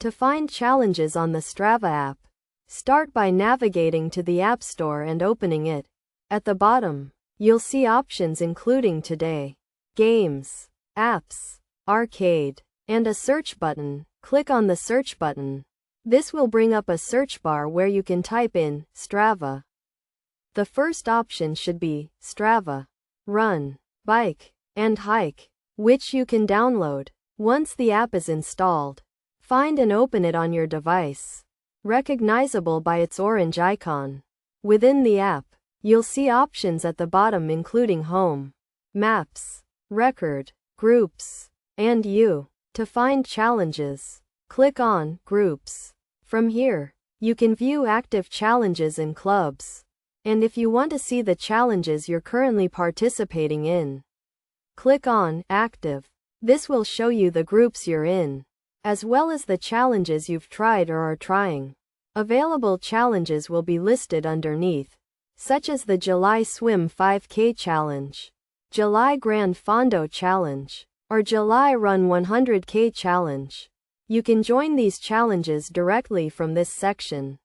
To find challenges on the Strava app, start by navigating to the App Store and opening it. At the bottom, you'll see options including Today, Games, Apps, Arcade, and a search button. Click on the search button. This will bring up a search bar where you can type in Strava. The first option should be Strava, Run, Bike, and Hike, which you can download. Once the app is installed, find and open it on your device, recognizable by its orange icon. Within the app, you'll see options at the bottom including Home, Maps, Record, Groups, and You. To find challenges, click on Groups. From here, you can view active challenges and clubs. And if you want to see the challenges you're currently participating in, click on Active. This will show you the groups you're in, as well as the challenges you've tried or are trying. Available challenges will be listed underneath, such as the July Swim 5K Challenge, July Grand Fondo Challenge, or July Run 100K Challenge. You can join these challenges directly from this section.